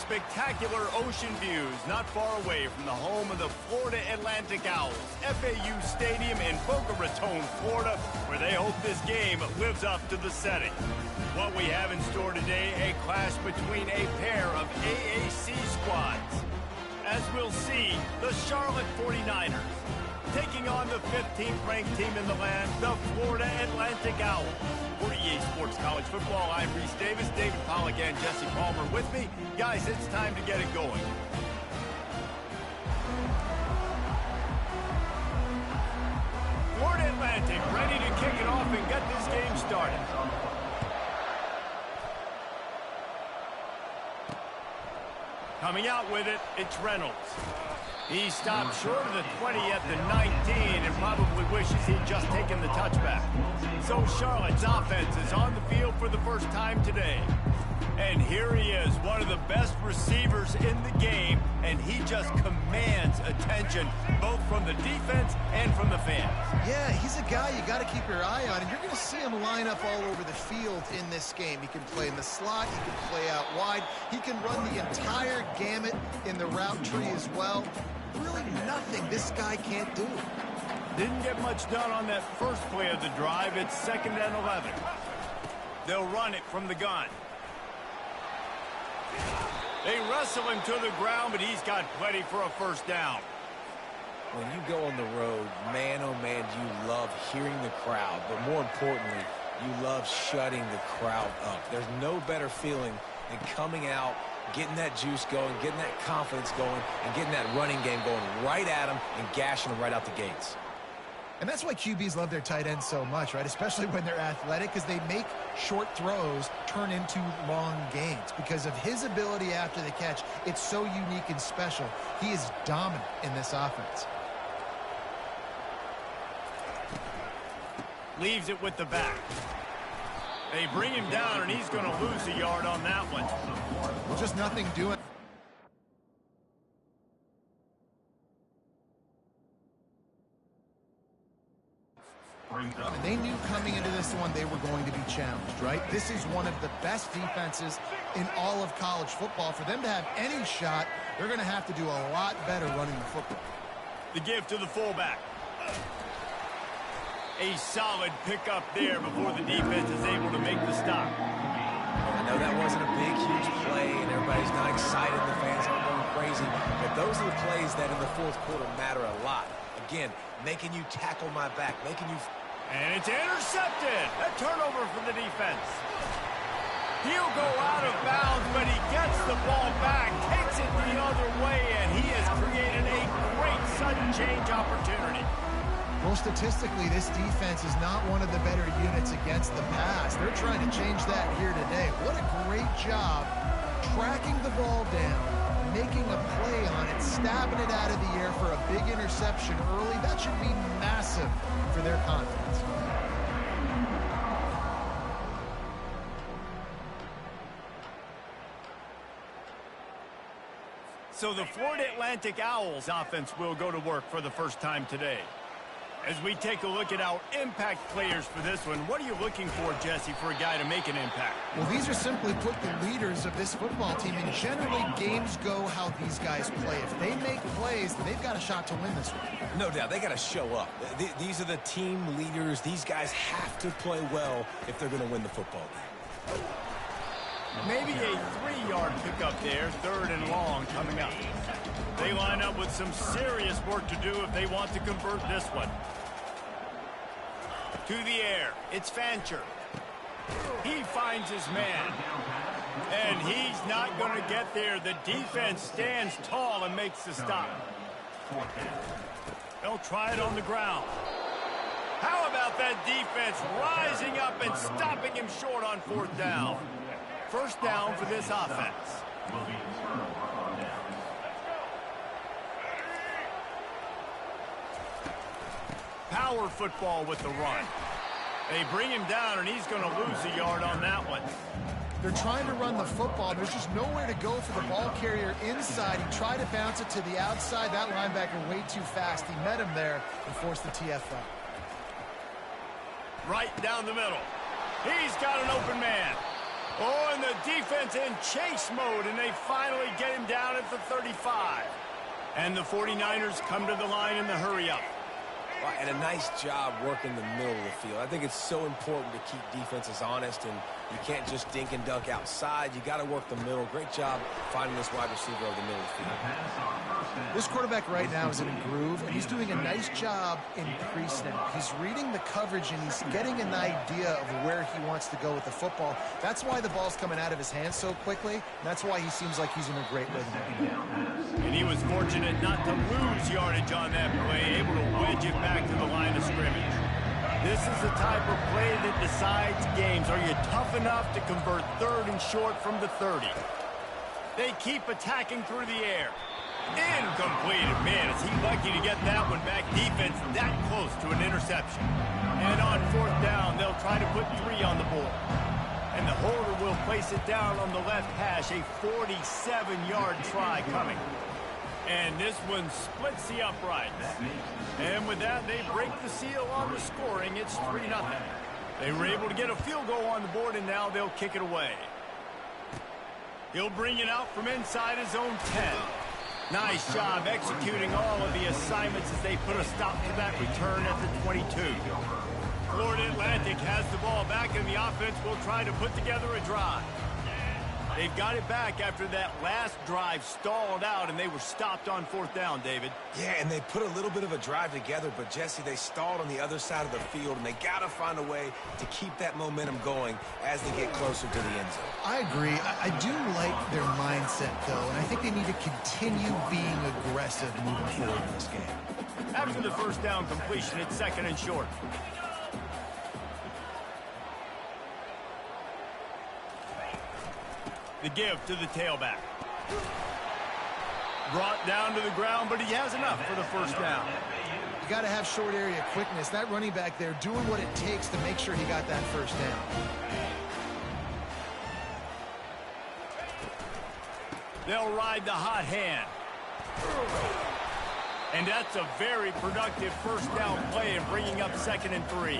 spectacular ocean views not far away from the home of the Florida Atlantic Owls, FAU Stadium in Boca Raton, Florida, where they hope this game lives up to the setting. What we have in store today, a clash between a pair of AAC squads. As we'll see, the Charlotte 49ers taking on the 15th ranked team in the land, the Florida Atlantic Owls. For EA Sports College Football, I'm Reese Davis, David Pollack, and Jesse Palmer with me. Guys, it's time to get it going. Florida Atlantic ready to kick it off and get this game started. Coming out with it, it's Reynolds. He stopped short of the 20 at the 19 and probably wishes he'd just taken the touchback. So Charlotte's offense is on the field for the first time today. And here he is, one of the best receivers in the game, and he just commands attention, both from the defense and from the fans. Yeah, he's a guy you got to keep your eye on, and you're going to see him line up all over the field in this game. He can play in the slot, he can play out wide, he can run the entire gamut in the route tree as well. Really nothing this guy can't do. Didn't get much done on that first play of the drive. It's 2nd and 11. They'll run it from the gun. They wrestle him to the ground, but he's got plenty for a first down. When you go on the road, man, oh man, do you love hearing the crowd. But more importantly, you love shutting the crowd up. There's no better feeling than coming out, getting that juice going, getting that confidence going, and getting that running game going right at them and gashing them right out the gates. And that's why QBs love their tight ends so much, right? Especially when they're athletic, because they make short throws turn into long gains. Because of his ability after the catch, it's so unique and special. He is dominant in this offense. Leaves it with the back. They bring him down, and he's going to lose a yard on that one. Well, just nothing doing. And they knew coming into this one they were going to be challenged, right? This is one of the best defenses in all of college football. For them to have any shot, they're going to have to do a lot better running the football. The give to the fullback. A solid pickup there before the defense is able to make the stop. I know that wasn't a big, huge play, and everybody's not excited. The fans aren't going crazy. But those are the plays that in the fourth quarter matter a lot. Again, making you tackle my back, making you... And it's intercepted. A turnover for the defense. He'll go out of bounds, but he gets the ball back, takes it the other way, and he has created a great sudden change opportunity. Well, statistically, this defense is not one of the better units against the pass. They're trying to change that here today. What a great job tracking the ball down, making a play on it, stabbing it out of the air for a big interception early. That should be massive for their confidence. So the Florida Atlantic Owls offense will go to work for the first time today. As we take a look at our impact players for this one, what are you looking for, Jesse, for a guy to make an impact? Well, these are simply put the leaders of this football team, and generally games go how these guys play. If they make plays, they've got a shot to win this one. No doubt, they got to show up. These are the team leaders. These guys have to play well if they're going to win the football game. Maybe a 3-yard pickup there, 3rd and long coming up. They line up with some serious work to do if they want to convert this one. To the air, it's Fancher. He finds his man. And he's not going to get there. The defense stands tall and makes the stop. They'll try it on the ground. How about that defense rising up and stopping him short on 4th down? First down for this offense. Power football with the run. They bring him down, and he's going to lose a yard on that one. They're trying to run the football. There's just nowhere to go for the ball carrier inside. He tried to bounce it to the outside. That linebacker way too fast. He met him there and forced the TFL. Right down the middle. He's got an open man. Oh, and the defense in chase mode, and they finally get him down at the 35. And the 49ers come to the line in the hurry-up. Well, and a nice job working the middle of the field. I think it's so important to keep defenses honest, and you can't just dink and dunk outside. You got to work the middle. Great job finding this wide receiver over the middle of the field. This quarterback right now is in a groove, and he's doing a nice job in pre-snap. He's reading the coverage, and he's getting an idea of where he wants to go with the football. That's why the ball's coming out of his hands so quickly, and that's why he seems like he's in a great rhythm. And he was fortunate not to lose yardage on that play, able to wedge it back to the line of scrimmage. This is the type of play that decides games. Are you tough enough to convert 3rd and short from the 30? They keep attacking through the air. Incomplete. Man, is he lucky to get that one back. Defense that close to an interception. And on 4th down, they'll try to put 3 on the board. And the holder will place it down on the left hash. A 47-yard try coming. And this one splits the uprights. And with that, they break the seal on the scoring. It's 3-0. They were able to get a field goal on the board, and now they'll kick it away. He'll bring it out from inside his own 10. Nice job executing all of the assignments as they put a stop to that return at the 22. Florida Atlantic has the ball back, and the offense will try to put together a drive. They've got it back after that last drive stalled out, and they were stopped on 4th down, David. Yeah, and they put a little bit of a drive together, but, Jesse, they stalled on the other side of the field, and they got to find a way to keep that momentum going as they get closer to the end zone. I agree. I do like their mindset, though, and I think they need to continue being aggressive moving forward in this game. After the 1st down completion, it's 2nd and short. The give to the tailback. Brought down to the ground, but he has enough for the 1st down. You got to have short area quickness. That running back there doing what it takes to make sure he got that 1st down. They'll ride the hot hand. And that's a very productive 1st down play in bringing up 2nd and 3.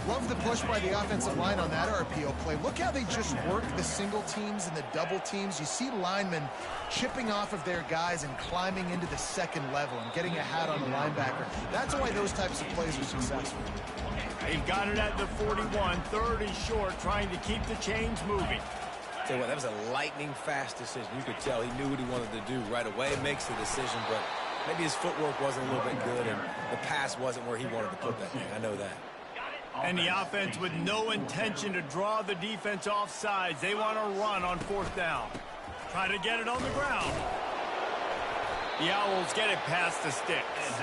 Love the push by the offensive line on that RPO play. Look how they just work the single teams and the double teams. You see linemen chipping off of their guys and climbing into the 2nd level and getting a hat on the linebacker. That's why those types of plays are successful. They've got it at the 41, 3rd and short, trying to keep the chains moving. Tell you what, that was a lightning-fast decision. You could tell he knew what he wanted to do right away. Makes the decision, but maybe his footwork wasn't a little bit good, and the pass wasn't where he wanted to put that thing. I know that. And the offense with no intention to draw the defense off sides. They want to run on 4th down. Try to get it on the ground. The Owls get it past the sticks.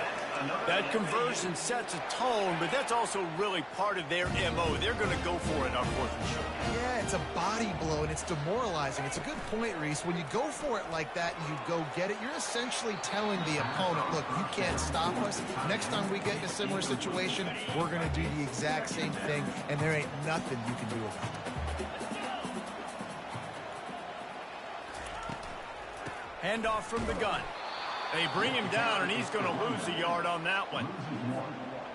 That conversion sets a tone, but that's also really part of their MO. They're going to go for it on 4th and short. Yeah, it's a body blow, and it's demoralizing. It's a good point, Reese. When you go for it like that and you go get it, you're essentially telling the opponent, look, you can't stop us. Next time we get in a similar situation, we're going to do the exact same thing, and there ain't nothing you can do about it. Handoff from the gun. They bring him down, and he's going to lose a yard on that one.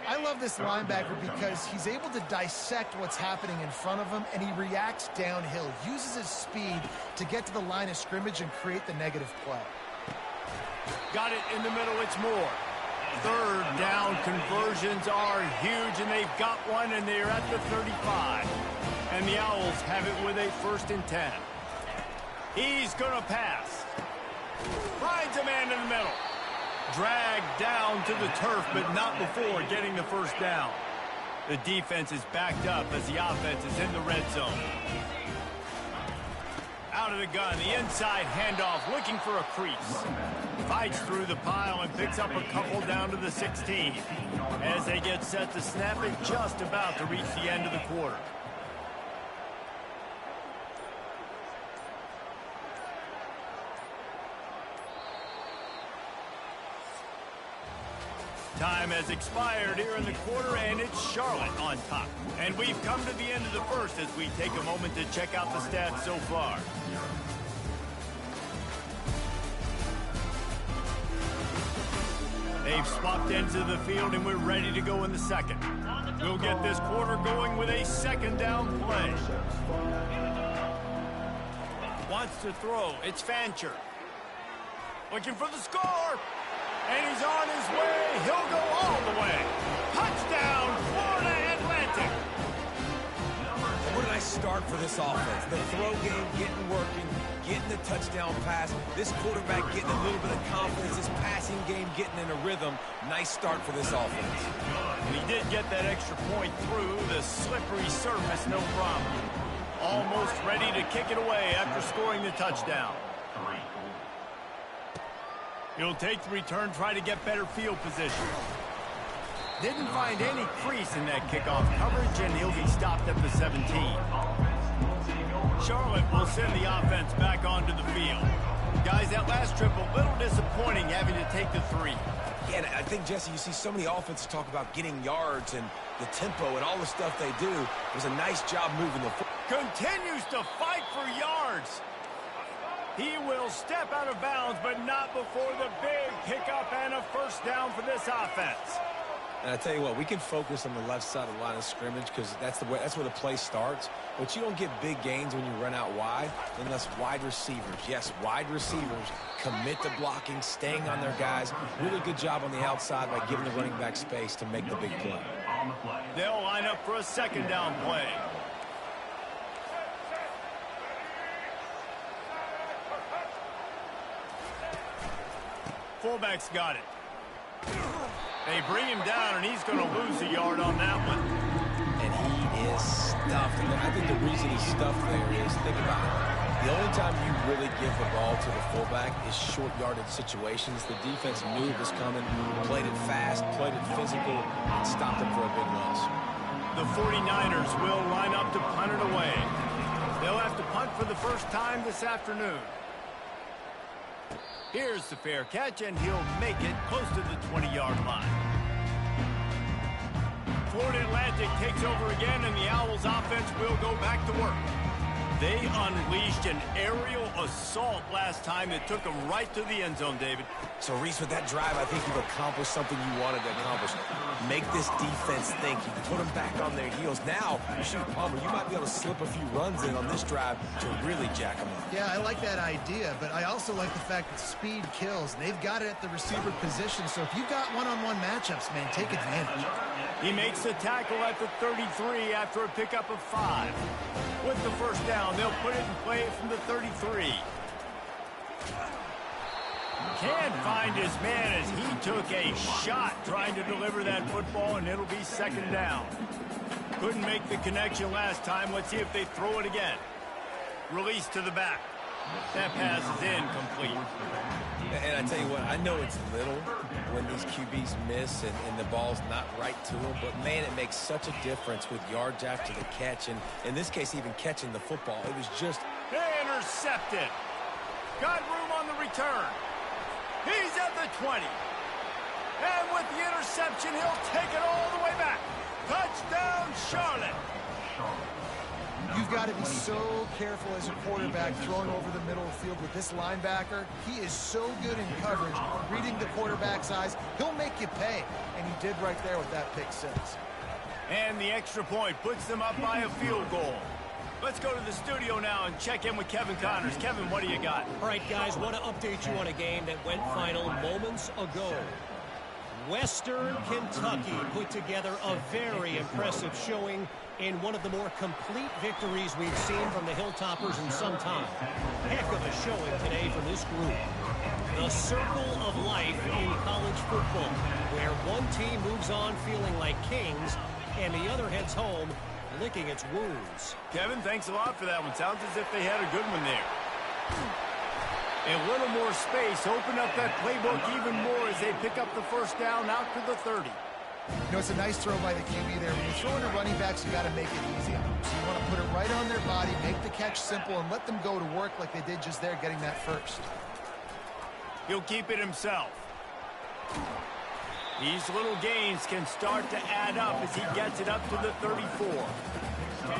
I love this linebacker because he's able to dissect what's happening in front of him, and he reacts downhill, uses his speed to get to the line of scrimmage and create the negative play. Got it in the middle, it's more. 3rd down conversions are huge, and they've got one, and they're at the 35. And the Owls have it with a 1st and 10. He's going to pass. Finds a man in the middle. Dragged down to the turf, but not before getting the 1st down. The defense is backed up as the offense is in the red zone. Out of the gun, the inside handoff, looking for a crease. Fights through the pile and picks up a couple down to the 16. As they get set to snap it, just about to reach the end of the quarter. Time has expired here in the quarter, and it's Charlotte on top. And we've come to the end of the 1st as we take a moment to check out the stats so far. They've swapped ends of the field, and we're ready to go in the 2nd. We'll get this quarter going with a 2nd down play. Wants to throw. It's Fancher. Looking for the score. And he's on his way. He'll go all the way. Touchdown, Florida Atlantic. What a nice start for this offense. The throw game getting working, getting the touchdown pass. This quarterback getting a little bit of confidence. This passing game getting in a rhythm. Nice start for this offense. And he did get that extra point through the slippery surface, no problem. Almost ready to kick it away after scoring the touchdown. He'll take the return, try to get better field position. Didn't find any crease in that kickoff coverage, and he'll be stopped at the 17. Charlotte will send the offense back onto the field. Guys, that last trip a little disappointing having to take the 3. Yeah, I think, Jesse, you see so many offenses talk about getting yards and the tempo and all the stuff they do. It was a nice job moving the football. Continues to fight for yards. He will step out of bounds, but not before the big pickup and a first down for this offense. And I tell you what, we can focus on the left side of the line of scrimmage because that's where the play starts. But you don't get big gains when you run out wide unless wide receivers, yes, wide receivers commit to blocking, staying on their guys. Really good job on the outside by giving the running back space to make the big play. They'll line up for a second down play. Fullback's got it. They bring him down, and he's going to lose a yard on that one. And he is stuffed. And I think the reason he's stuffed there is, think about it. The only time you really give the ball to the fullback is short yardage situations. The defense knew it was coming, played it fast, played it physical, and stopped him for a big loss. The 49ers will line up to punt it away. They'll have to punt for the first time this afternoon. Here's the fair catch, and he'll make it close to the 20-yard line. Florida Atlantic takes over again, and the Owls offense will go back to work. They unleashed an aerial assault last time that took them right to the end zone, David. So, Reese, with that drive, I think you've accomplished something you wanted to accomplish. Make this defense think. You can put them back on their heels. Now, shoot, Palmer, you might be able to slip a few runs in on this drive to really jack them up. Yeah, I like that idea, but I also like the fact that speed kills. And they've got it at the receiver position, so if you've got one-on-one matchups, man, take advantage. He makes the tackle at the 33 after a pickup of 5. With the first down, they'll put it in play from the 33. Can't find his man as he took a shot trying to deliver that football, and it'll be second down. Couldn't make the connection last time. Let's see if they throw it again. Release to the back. That pass is incomplete. And I tell you what, I know it's little when these QBs miss and the ball's not right to them, but, man, it makes such a difference with yards after the catch, and in this case, even catching the football. It was just... Intercepted. Got room on the return. He's at the 20. And with the interception, he'll take it all the way back. Touchdown, Charlotte. You've got to be so careful as a quarterback throwing over the middle of the field with this linebacker. He is so good in coverage, reading the quarterback's eyes. He'll make you pay, and he did right there with that pick 6. And the extra point puts them up by a field goal. Let's go to the studio now and check in with Kevin Connors. Kevin, what do you got? All right, guys, want to update you on a game that went final moments ago. Western Kentucky put together a very impressive showing in one of the more complete victories we've seen from the Hilltoppers in some time. Heck of a showing today from this group. The circle of life in college football, where one team moves on feeling like kings and the other heads home licking its wounds. Kevin, thanks a lot for that one. Sounds as if they had a good one there. A little more space, open up that playbook even more as they pick up the first down out to the 30. You know, it's a nice throw by the QB there. When you're throwing to running backs, you got to make it easy on them. So you want to put it right on their body, make the catch simple, and let them go to work like they did just there, getting that first. He'll keep it himself. These little gains can start to add up as he gets it up to the 34.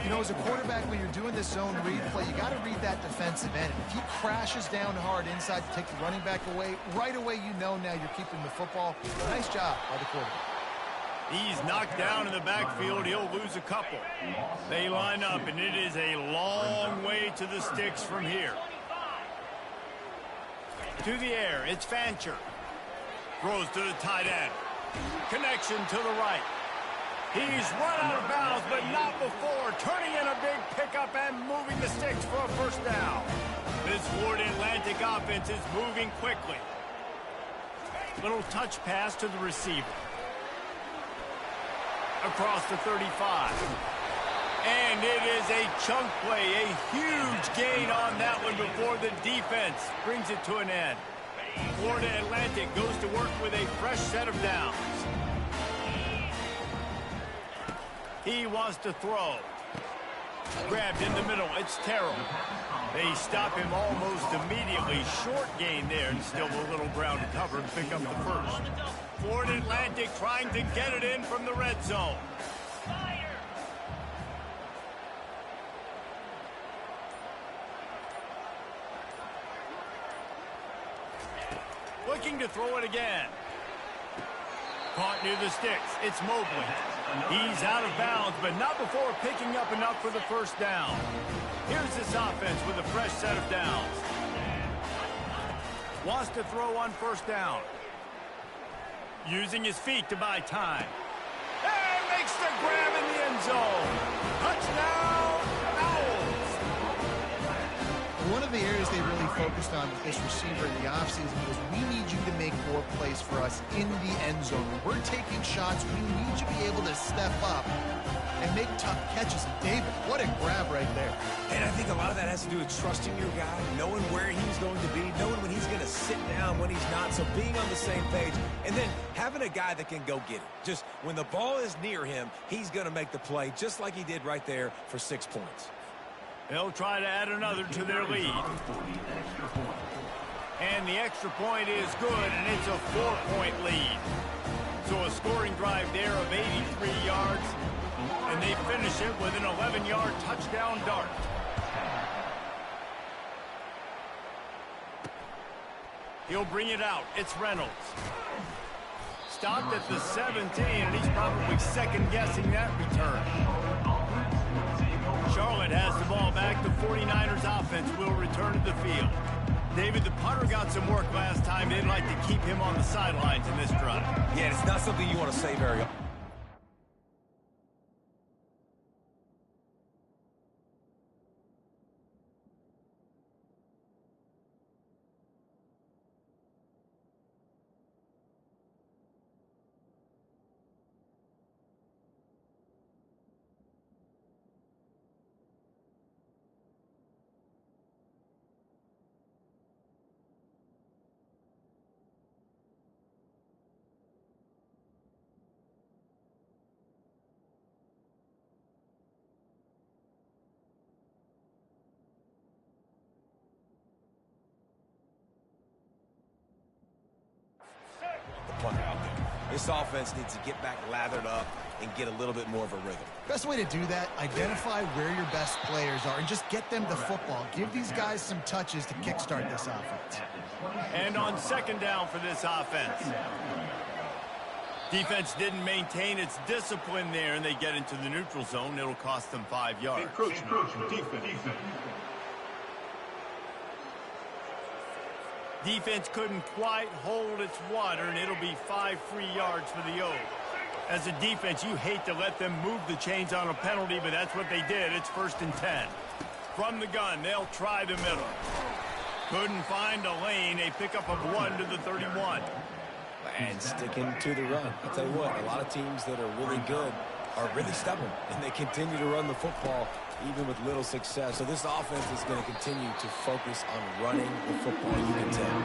You know, as a quarterback, when you're doing this zone read play, you got to read that defensive end. If he crashes down hard inside to take the running back away, right away you know now you're keeping the football. Nice job by the quarterback. He's knocked down in the backfield. He'll lose a couple. They line up, and it is a long way to the sticks from here. To the air, it's Fancher. Throws to the tight end. Connection to the right. He's run out of bounds, but not before. Turning in a big pickup and moving the sticks for a first down. This Florida Atlantic offense is moving quickly. Little touch pass to the receiver. Across the 35. And it is a chunk play, a huge gain on that one before the defense brings it to an end. Florida Atlantic goes to work with a fresh set of downs. He wants to throw. Grabbed in the middle, it's Terrell. They stop him almost immediately. Short gain there, and still a little ground to cover to pick up the first. Florida Atlantic trying to get it in from the red zone. Looking to throw it again. Caught near the sticks. It's Mobley. He's out of bounds, but not before picking up enough for the first down. Here's this offense with a fresh set of downs. Wants to throw on first down. Using his feet to buy time. And makes the grab in the end zone. Touchdown, Owls. One of the areas they really focused on with this receiver in the offseason was we need you to make more plays for us in the end zone. When we're taking shots, we need you to be able to step up and make tough catches. And David, what a grab right there. And I think a lot of that has to do with trusting your guy, knowing where he's going to be, knowing when he's going to sit down, when he's not, so being on the same page, and then having a guy that can go get it. Just when the ball is near him, he's going to make the play, just like he did right there for 6 points. They'll try to add another to their lead. And the extra point is good, and it's a 4-point lead. So a scoring drive there of 83 yards, and they finish it with an 11-yard touchdown dart. He'll bring it out. It's Reynolds. Stopped at the 17, and he's probably second-guessing that return. Charlotte has the ball back. The 49ers offense will return to the field. David, the punter got some work last time. They'd like to keep him on the sidelines in this drive. Yeah, it's not something you want to say very often. Out there. This offense needs to get back lathered up and get a little bit more of a rhythm. Best way to do that, identify where your best players are and just get them the football. Give these guys some touches to kickstart this offense. And on second down for this offense. Defense didn't maintain its discipline there, and they get into the neutral zone. It'll cost them 5 yards. Encroachment. Defense. Defense couldn't quite hold its water, and it'll be 5 free yards for the O's. As a defense, you hate to let them move the chains on a penalty, but that's what they did. It's 1st and 10. From the gun, they'll try the middle. Couldn't find a lane. A pickup of 1 to the 31. And sticking to the run. I'll tell you what, a lot of teams that are really good are really stubborn, and they continue to run the football even with little success. So this offense is going to continue to focus on running the football, you can tell.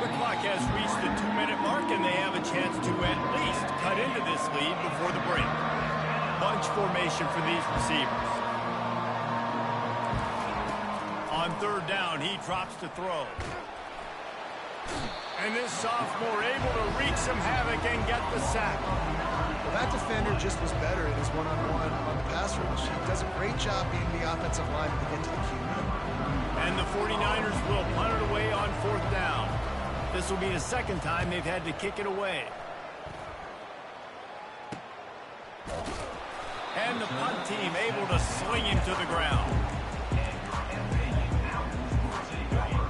The clock has reached the 2-minute mark, and they have a chance to at least cut into this lead before the break. Bunch formation for these receivers. On 3rd down, he drops to throw. And this sophomore able to wreak some havoc and get the sack. Well, that defender just was better in his one-on-one on the pass rush. He does a great job being the offensive lineman to get to the QB. And the 49ers will punt it away on 4th down. This will be the 2nd time they've had to kick it away. And the punt team able to sling him to the ground.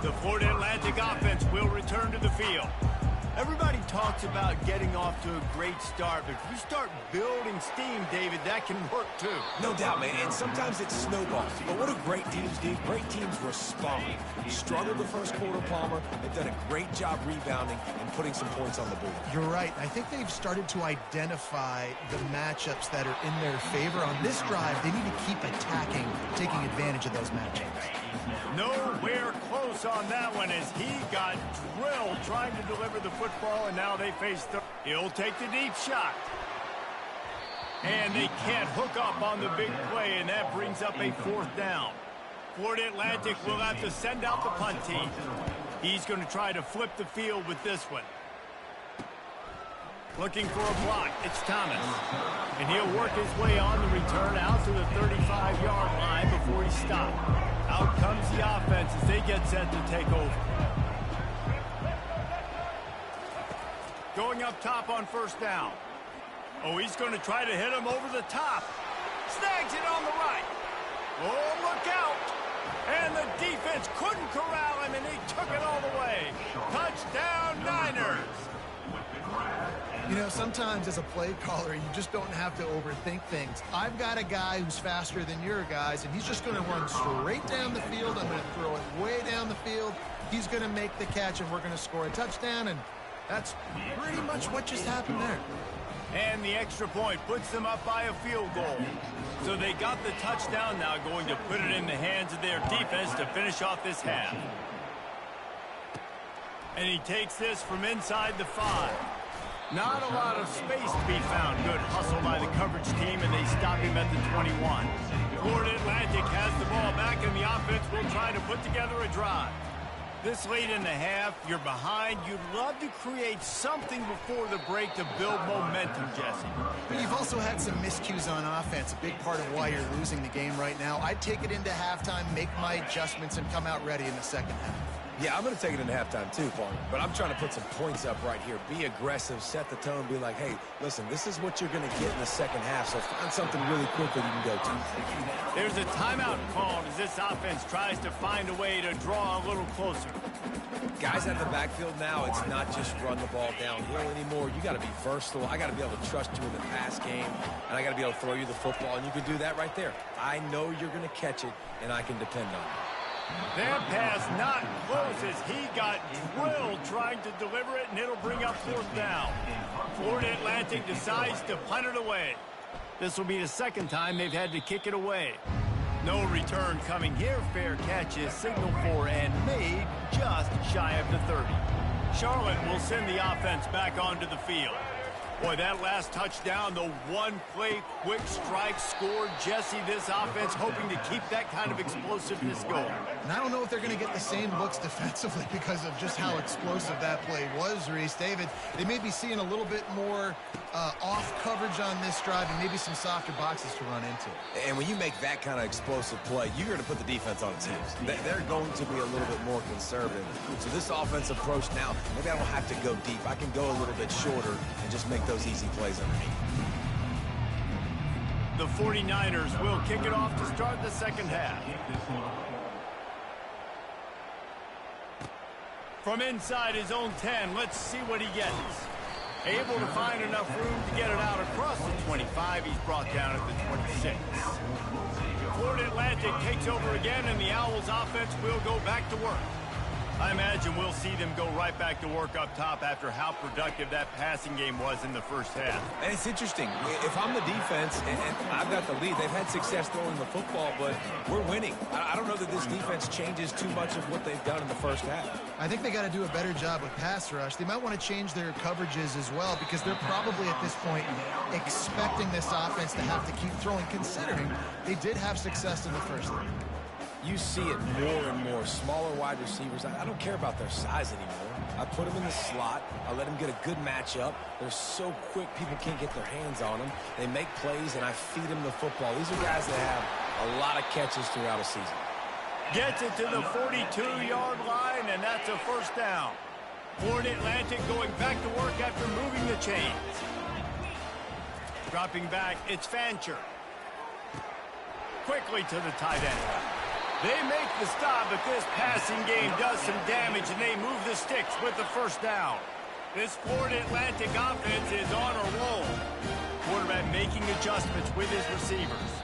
The Florida Atlantic offense will return to the field. Everybody talks about getting off to a great start, but if you start building steam, David, that can work too. No doubt, man, and sometimes it snowballs. But what do great teams do? Great teams respond. Struggled the first quarter, Palmer. They've done a great job rebounding and putting some points on the board. You're right. I think they've started to identify the matchups that are in their favor. On this drive, they need to keep attacking, taking advantage of those matchups. Nowhere close on that one as he got drilled trying to deliver the football, and now they face he'll take the deep shot. And they can't hook up on the big play, and that brings up a 4th down. Florida Atlantic will have to send out the punt team. He's going to try to flip the field with this one. Looking for a block, it's Thomas. And he'll work his way on the return out to the 35-yard line before he stopped. Out comes the offense as they get set to take over. Going up top on 1st down. Oh, he's going to try to hit him over the top. Snags it on the right. Oh, look out. And the defense couldn't corral him, and he took it all the way. Touchdown, Niners. You know, sometimes as a play caller, you just don't have to overthink things. I've got a guy who's faster than your guys, and he's just going to run straight down the field. I'm going to throw it way down the field. He's going to make the catch, and we're going to score a touchdown, and that's pretty much what just happened there. And the extra point puts them up by a field goal. So they got the touchdown, now going to put it in the hands of their defense to finish off this half. And he takes this from inside the 5. Not a lot of space to be found. Good hustle by the coverage team, and they stop him at the 21. Florida Atlantic has the ball back, and the offense will try to put together a drive. This late in the half, you're behind. You'd love to create something before the break to build momentum, Jesse. But you've also had some miscues on offense, a big part of why you're losing the game right now. I'd take it into halftime, make my adjustments, and come out ready in the second half. Yeah, I'm going to take it into halftime too, Palmer. But I'm trying to put some points up right here. Be aggressive, set the tone, be like, hey, listen, this is what you're going to get in the second half, so find something really quick that you can go to. There's a timeout called as this offense tries to find a way to draw a little closer. Guys out of the backfield now, it's not just run the ball downhill anymore. You got to be versatile. I got to be able to trust you in the pass game, and I got to be able to throw you the football, and you can do that right there. I know you're going to catch it, and I can depend on it. That pass not close as he got drilled trying to deliver it, and it'll bring up 4th down. Florida Atlantic decides to punt it away. This will be the 2nd time they've had to kick it away. No return coming here. Fair catch is signaled for and made just shy of the 30. Charlotte will send the offense back onto the field. Boy, that last touchdown, the one-play quick strike scored. Jesse, this offense hoping to keep that kind of explosiveness going. And I don't know if they're going to get the same looks defensively because of just how explosive that play was, Reese. David, they may be seeing a little bit more off coverage on this drive and maybe some softer boxes to run into. And when you make that kind of explosive play, you're going to put the defense on its heels. They're going to be a little bit more conservative. So this offense approach now, maybe I don't have to go deep. I can go a little bit shorter and just make those easy plays underneath. The 49ers will kick it off to start the second half. From inside his own 10, let's see what he gets. Able to find enough room to get it out across the 25. He's brought down at the 26. Florida Atlantic takes over again, and the Owls offense will go back to work. I imagine we'll see them go right back to work up top after how productive that passing game was in the first half. And it's interesting. If I'm the defense and I've got the lead, they've had success throwing the football, but we're winning. I don't know that this defense changes too much of what they've done in the first half. I think they got to do a better job with pass rush. They might want to change their coverages as well because they're probably at this point expecting this offense to have to keep throwing, considering they did have success in the first half. You see it more and more. Smaller wide receivers. I don't care about their size anymore. I put them in the slot. I let them get a good matchup. They're so quick, people can't get their hands on them. They make plays, and I feed them the football. These are guys that have a lot of catches throughout a season. Gets it to the 42-yard line, and that's a first down. Florida Atlantic going back to work after moving the chains. Dropping back, it's Fancher. Quickly to the tight end. They make the stop, but this passing game does some damage, and they move the sticks with the first down. This Florida Atlantic offense is on a roll. Quarterback making adjustments with his receivers.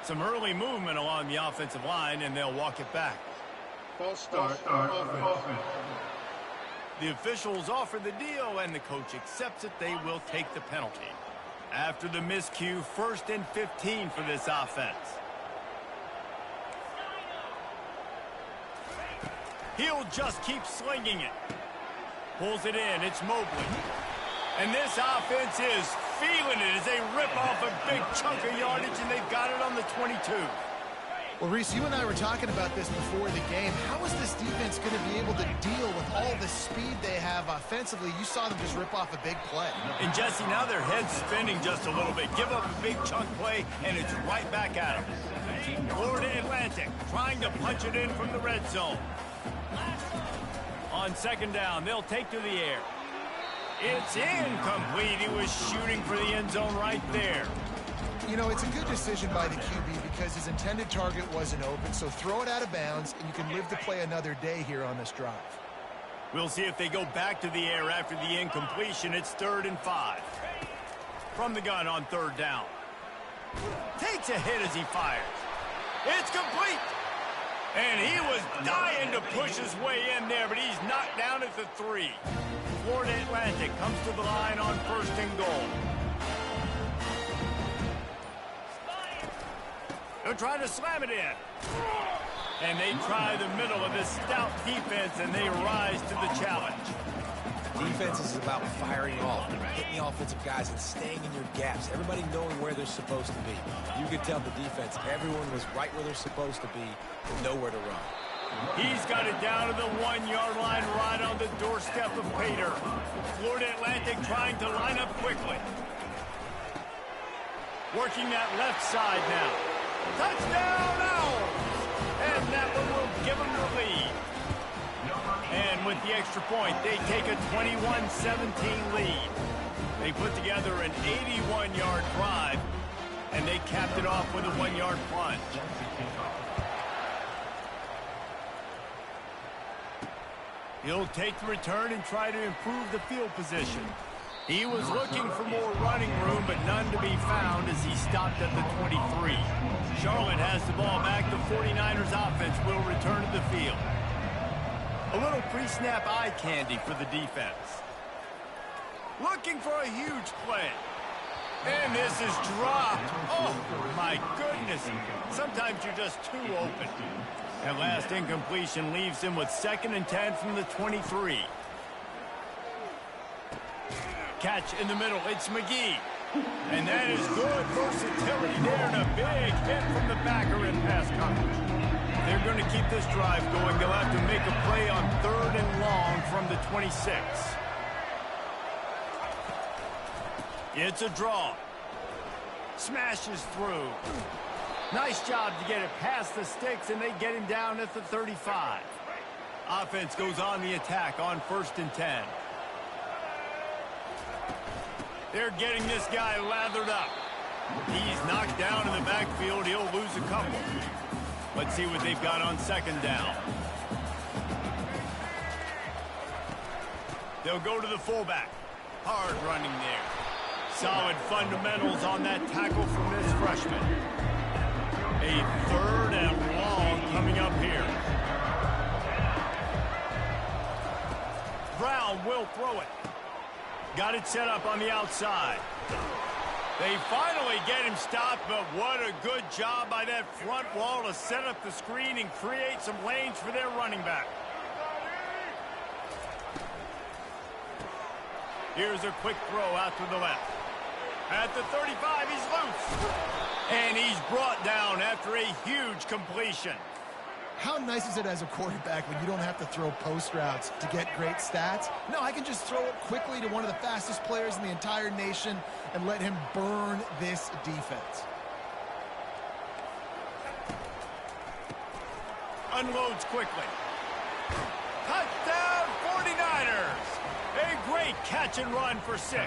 Some early movement along the offensive line, and they'll walk it back. False start. Offense. The officials offer the deal, and the coach accepts it. They will take the penalty. After the miscue, 1st and 15 for this offense. He'll just keep slinging it. Pulls it in. It's Mobley. And this offense is feeling it as they rip off a big chunk of yardage, and they've got it on the 22. Well, Reese, you and I were talking about this before the game. How is this defense going to be able to deal with all the speed they have offensively? You saw them just rip off a big play. And, Jesse, now their head's spinning just a little bit. Give up a big chunk play, and it's right back at them. Florida Atlantic trying to punch it in from the red zone. On 2nd down, they'll take to the air. It's incomplete. He was shooting for the end zone right there. You know, it's a good decision by the QB because his intended target wasn't open, so throw it out of bounds, and you can live to play another day here on this drive. We'll see if they go back to the air after the incompletion. It's 3rd and 5. From the gun on 3rd down. Takes a hit as he fires. It's complete. And he was dying to push his way in there, but he's knocked down at the 3. Florida Atlantic comes to the line on 1st and goal. They're trying to slam it in. And they try the middle of this stout defense, and they rise to the challenge. Defense is about firing off, hitting the offensive guys and staying in your gaps. Everybody knowing where they're supposed to be. You could tell the defense, everyone was right where they're supposed to be and nowhere to run. He's got it down to the 1-yard line right on the doorstep of Pater. Florida Atlantic trying to line up quickly. Working that left side now. Touchdown Owls! And that one will give them the lead. And with the extra point, they take a 21-17 lead. They put together an 81-yard drive, and they capped it off with a 1-yard plunge. He'll take the return and try to improve the field position. He was looking for more running room, but none to be found as he stopped at the 23. Charlotte has the ball back. The 49ers offense will return to the field. A little pre-snap eye candy for the defense. Looking for a huge play. And this is dropped. Oh, my goodness. Sometimes you're just too open. That last incompletion leaves him with 2nd and 10 from the 23. Catch in the middle. It's McGee. And that is good versatility there, and a big hit from the backer in pass coverage. They're going to keep this drive going. They'll have to make a play on 3rd and long from the 26. It's a draw. Smashes through. Nice job to get it past the sticks, and they get him down at the 35. Offense goes on the attack on 1st and 10. They're getting this guy lathered up. He's knocked down in the backfield. He'll lose a couple. Let's see what they've got on 2nd down. They'll go to the fullback. Hard running there. Solid fundamentals on that tackle from this freshman. A 3rd and long coming up here. Brown will throw it. Got it set up on the outside. They finally get him stopped, but what a good job by that front wall to set up the screen and create some lanes for their running back. Here's a quick throw out to the left. At the 35, he's loose. And he's brought down after a huge completion. How nice is it as a quarterback when you don't have to throw post routes to get great stats? No, I can just throw it quickly to one of the fastest players in the entire nation and let him burn this defense. Unloads quickly. Touchdown 49ers! A great catch and run for 6.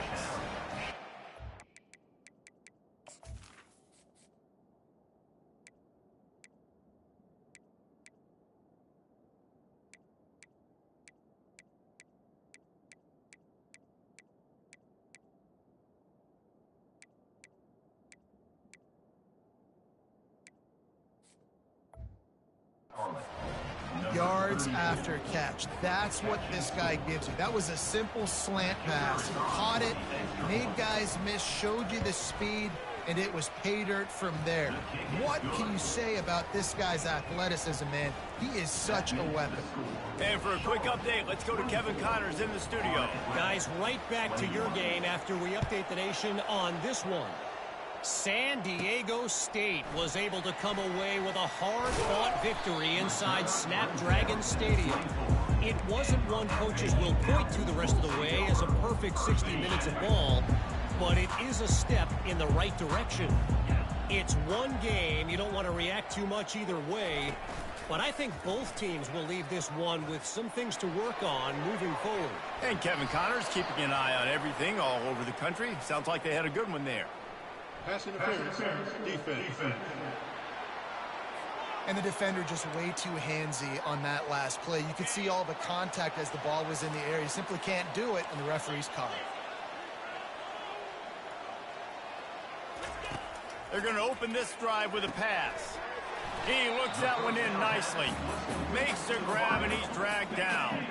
yards after catch. That's what this guy gives you. That was a simple slant pass. He caught it, made guys miss, showed you the speed, and it was pay dirt from there. What can you say about this guy's athleticism, man? He is such a weapon. And for a quick update, let's go to Kevin Connors in the studio. Guys, right back to your game after we update the nation on this one. San Diego State was able to come away with a hard-fought victory inside Snapdragon Stadium. It wasn't one coaches will point to the rest of the way as a perfect 60 minutes of ball, but it is a step in the right direction. It's one game. You don't want to react too much either way, but I think both teams will leave this one with some things to work on moving forward. And Kevin Connors keeping an eye on everything all over the country. Sounds like they had a good one there. Pass interference. Defense. And the defender just way too handsy on that last play. You could see all the contact as the ball was in the air. You simply can't do it, and the referee's caught it. They're going to open this drive with a pass. He looks that one in nicely. Makes the grab, and he's dragged down.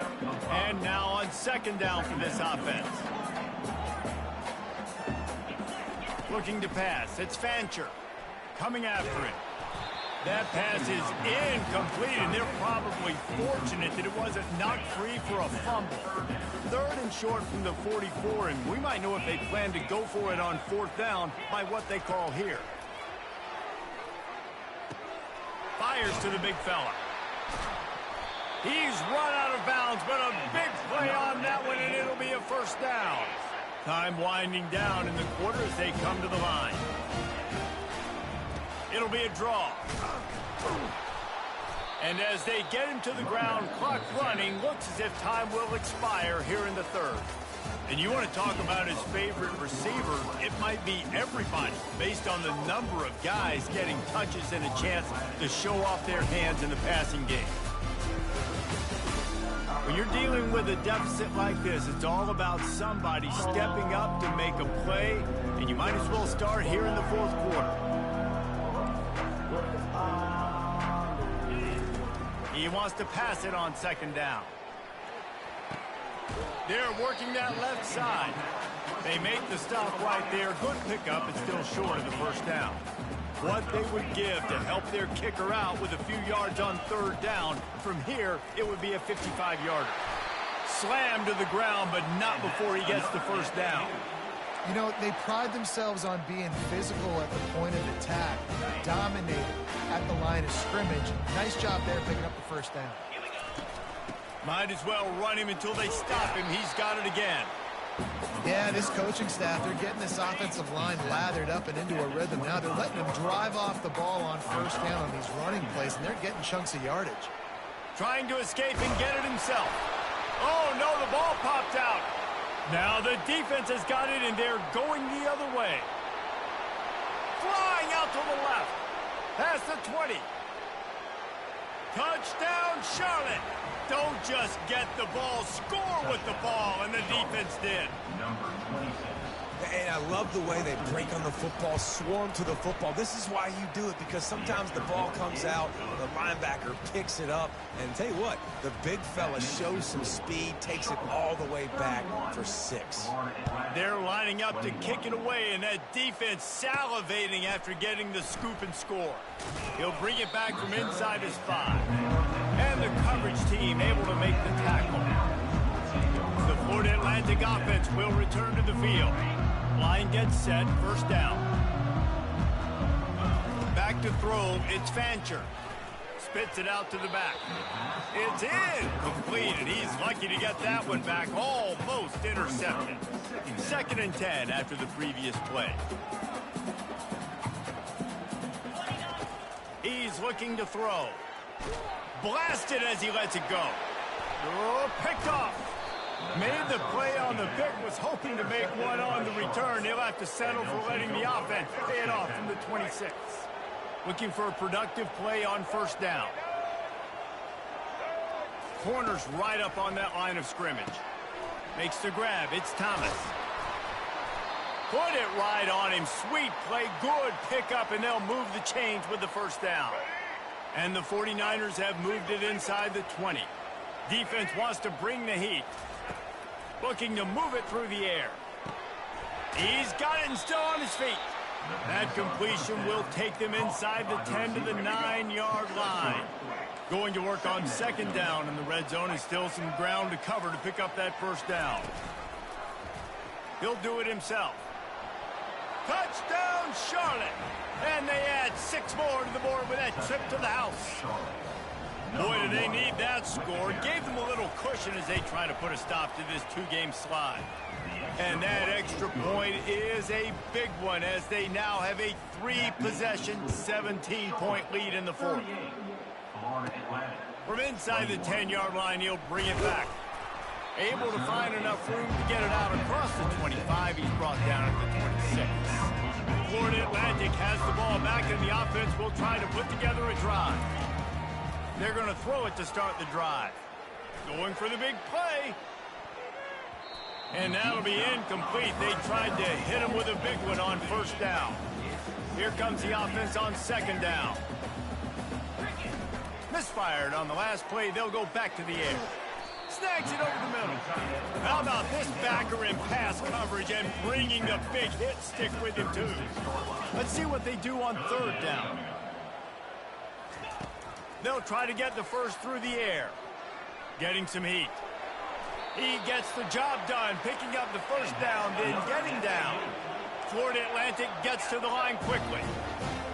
And now on second down for this offense. Looking to pass. It's Fancher coming after it. That pass is incomplete, and they're probably fortunate that it wasn't knocked free for a fumble. Third and short from the 44, and we might know if they plan to go for it on fourth down by what they call here. Fires to the big fella. He's run out of bounds, but a big play on that one, and it'll be a first down. Time winding down in the quarter as they come to the line. It'll be a draw. And as they get him to the ground, clock running, looks as if time will expire here in the third. And you want to talk about his favorite receiver, it might be everybody, based on the number of guys getting touches and a chance to show off their hands in the passing game. When you're dealing with a deficit like this, it's all about somebody stepping up to make a play, and you might as well start here in the fourth quarter. He wants to pass it on second down. They're working that left side. They make the stop right there. Good pickup, it's still short of the first down. What they would give to help their kicker out with a few yards on third down. From here, it would be a 55-yarder. Slammed to the ground, but not before he gets the first down. You know, they pride themselves on being physical at the point of attack, dominated at the line of scrimmage. Nice job there picking up the first down. Might as well run him until they stop him. He's got it again. Yeah, this coaching staff, they're getting this offensive line lathered up and into a rhythm. Now they're letting them drive off the ball on first down on these running plays, and they're getting chunks of yardage. Trying to escape and get it himself. Oh, no, the ball popped out. Now the defense has got it, and they're going the other way. Flying out to the left. Past the 20. Touchdown, Charlotte. Don't just get the ball, score with the ball, and the defense did. And I love the way they break on the football, swarm to the football. This is why you do it, because sometimes the ball comes out, the linebacker picks it up, and tell you what, the big fella shows some speed, takes it all the way back for 6. They're lining up to kick it away, and that defense salivating after getting the scoop and score. He'll bring it back from inside his 5. And the coverage team able to make the tackle. The Florida Atlantic offense will return to the field. Line gets set, first down. Back to throw, it's Fancher. Spits it out to the back. It's in, completed. He's lucky to get that one back, almost intercepted. 2nd and 10 after the previous play. He's looking to throw. Blasted as he lets it go. Oh, picked off. Made the play on the pick, was hoping to make one on the return. He'll have to settle for letting the offense pay it off from the 26. Looking for a productive play on first down. Corners right up on that line of scrimmage. Makes the grab. It's Thomas. Put it right on him. Sweet play. Good pickup, and they'll move the chains with the first down. And the 49ers have moved it inside the 20. Defense wants to bring the heat. Looking to move it through the air. He's got it and still on his feet. That completion will take them inside the 10 to the 9-yard line. Going to work on second down in the red zone, and still some ground to cover to pick up that first down. He'll do it himself. Touchdown, Charlotte! And they add 6 more to the board with that trip to the house. Boy, do they need that score. Gave them a little cushion as they try to put a stop to this 2-game slide. And that extra point is a big one as they now have a 3-possession, 17-point lead in the fourth. From inside the 10-yard line, he'll bring it back. Able to find enough room to get it out across the 25. He's brought down at the 26. Florida Atlantic has the ball back, and the offense will try to put together a drive. They're going to throw it to start the drive. Going for the big play. And that'll be incomplete. They tried to hit him with a big one on first down. Here comes the offense on second down. Misfired on the last play. They'll go back to the air. Snags it over the middle. How about this backer in pass coverage and bringing the big hit stick with him, too. Let's see what they do on third down. They'll try to get the first through the air. Getting some heat. He gets the job done, picking up the first down, then getting down. Florida Atlantic gets to the line quickly.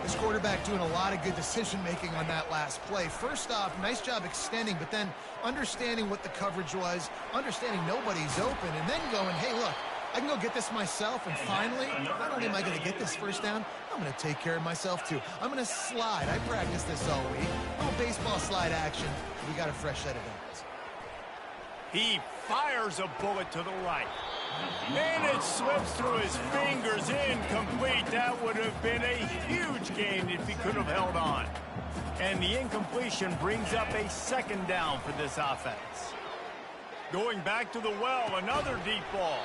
This quarterback doing a lot of good decision-making on that last play. First off, nice job extending, but then understanding what the coverage was, understanding nobody's open, and then going, hey, look, I can go get this myself, and finally, not only am I going to get this first down, I'm going to take care of myself, too. I'm going to slide. I practiced this all week. A little baseball slide action. We got a fresh set of downs. He fires a bullet to the right. And it slips through his fingers, incomplete. That would have been a huge gain if he could have held on. And the incompletion brings up a second down for this offense. Going back to the well, another deep ball.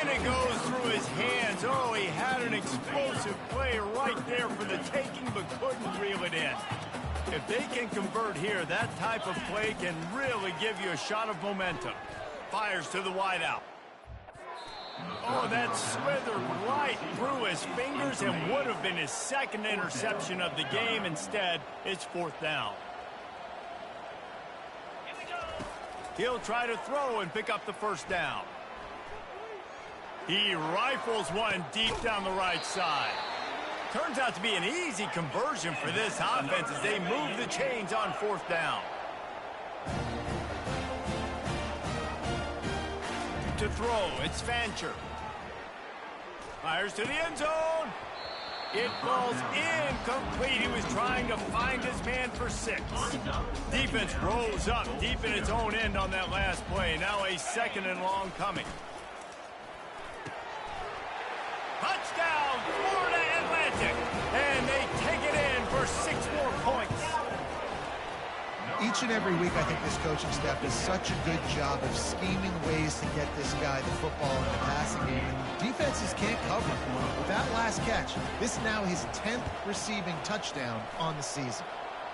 And it goes through his hands. Oh, he had an explosive play right there for the taking, but couldn't reel it in. If they can convert here, that type of play can really give you a shot of momentum. Fires to the wideout. Oh, that slithered right through his fingers and would have been his second interception of the game. Instead, it's fourth down. He'll try to throw and pick up the first down. He rifles one deep down the right side. Turns out to be an easy conversion for this offense as they move the chains on fourth down. To throw, it's Fancher. Fires to the end zone. It falls incomplete. He was trying to find his man for 6. Defense rose up deep in its own end on that last play. Now a second and long coming. Touchdown, Florida Atlantic. And they take it in for 6 more points. Each and every week, I think this coaching staff does such a good job of scheming ways to get this guy the football in the passing game. And defenses can't cover him. With that last catch, this is now his 10th receiving touchdown on the season.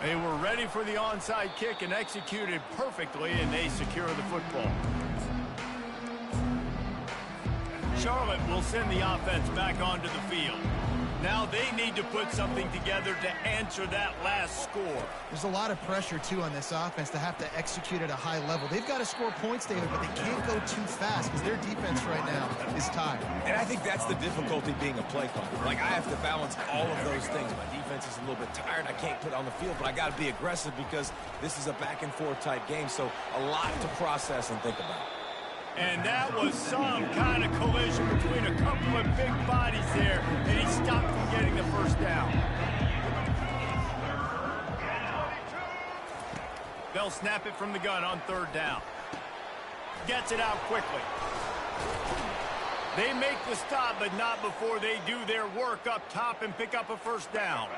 They were ready for the onside kick and executed perfectly, and they secure the football. Charlotte will send the offense back onto the field. Now they need to put something together to answer that last score. There's a lot of pressure, too, on this offense to have to execute at a high level. They've got to score points, David, but they can't go too fast because their defense right now is tired. And I think that's the difficulty being a play caller. Like, I have to balance all of those things. My defense is a little bit tired. I can't put it on the field, but I got to be aggressive because this is a back-and-forth type game, so a lot to process and think about. And that was some kind of collision between a couple of big bodies there, and he stopped from getting the first down. They'll snap it from the gun on third down. Gets it out quickly. They make the stop, but not before they do their work up top and pick up a first down.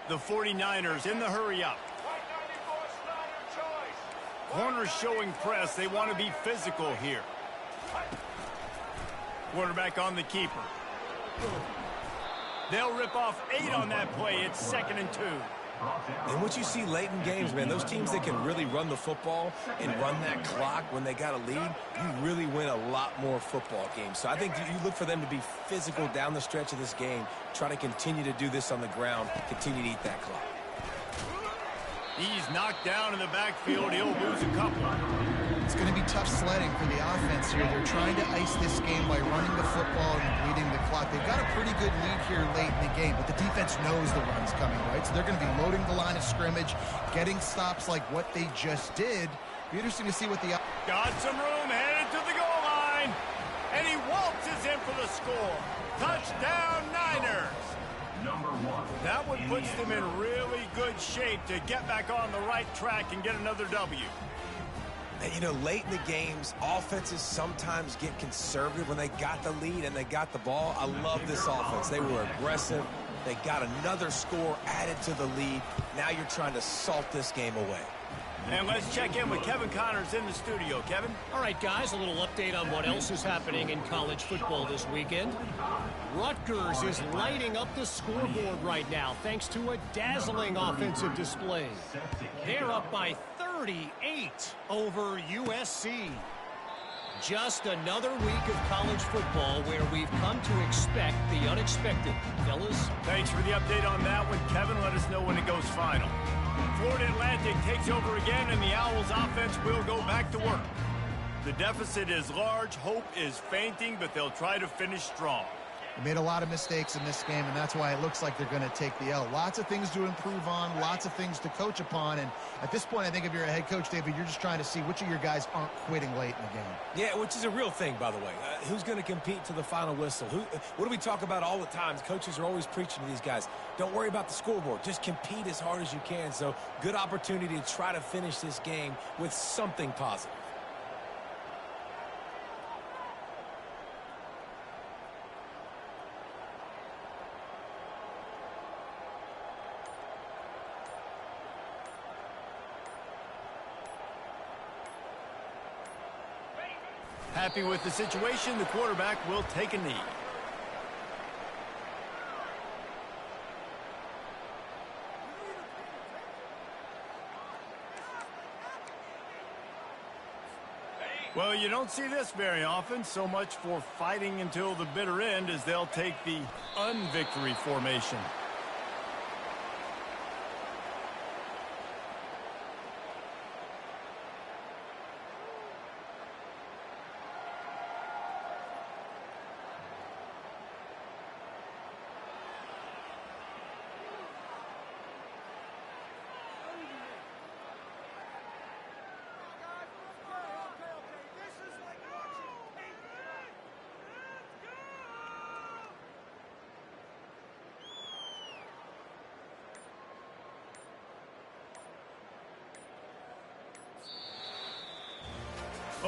The 49ers in the hurry up. Corners showing press. They want to be physical here. Quarterback on the keeper. They'll rip off 8 on that play. It's 2nd and 2. And what you see late in games, man, those teams that can really run the football and run that clock when they got a lead, you really win a lot more football games. So I think you look for them to be physical down the stretch of this game, try to continue to do this on the ground, continue to eat that clock. He's knocked down in the backfield. He'll lose a couple. It's going to be tough sledding for the offense here. They're trying to ice this game by running the football and bleeding the clock. They've got a pretty good lead here late in the game, but the defense knows the run's coming, right? So they're going to be loading the line of scrimmage, getting stops like what they just did. Be interesting to see what the... Got some room, headed to the goal line. And he waltzes in for the score. Touchdown, Niners. That one puts them in really good shape to get back on the right track and get another W. And, you know, late in the games, offenses sometimes get conservative when they got the lead and they got the ball. I love this offense. They were aggressive. They got another score added to the lead. Now you're trying to salt this game away. And let's check in with Kevin Connors in the studio. Kevin? All right, guys, a little update on what else is happening in college football this weekend. Rutgers is lighting up the scoreboard right now thanks to a dazzling offensive display. They're up by 38 over USC. Just another week of college football where we've come to expect the unexpected. Fellas? Thanks for the update on that one, Kevin. Let us know when it goes final. Florida Atlantic takes over again, and the Owls offense will go back to work. The deficit is large. Hope is fainting, but they'll try to finish strong. They made a lot of mistakes in this game, and that's why it looks like they're going to take the L. Lots of things to improve on, lots of things to coach upon, and at this point, I think if you're a head coach, David, you're just trying to see which of your guys aren't quitting late in the game. Yeah, which is a real thing, by the way. Who's going to compete to the final whistle? What do we talk about all the time? Coaches are always preaching to these guys. Don't worry about the scoreboard. Just compete as hard as you can. So, good opportunity to try to finish this game with something positive. Happy with the situation, the quarterback will take a knee. Well, you don't see this very often. So much for fighting until the bitter end as they'll take the unvictory formation.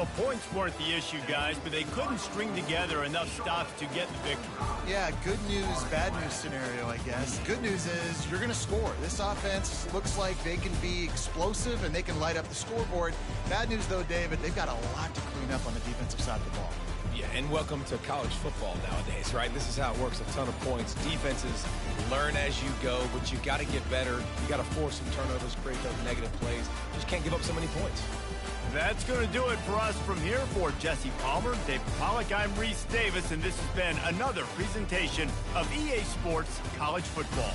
Well, points weren't the issue, guys, but they couldn't string together enough stops to get the victory. Yeah, good news, bad news scenario, I guess. Good news is you're going to score. This offense looks like they can be explosive and they can light up the scoreboard. Bad news, though, David, they've got a lot to clean up on the defensive side of the ball. Yeah, and welcome to college football nowadays, right? This is how it works, a ton of points. Defenses learn as you go, but you got to get better. You got to force some turnovers, create those negative plays. Just can't give up so many points. That's going to do it for us from here. For Jesse Palmer, David Pollack, I'm Reese Davis, and this has been another presentation of EA Sports College Football.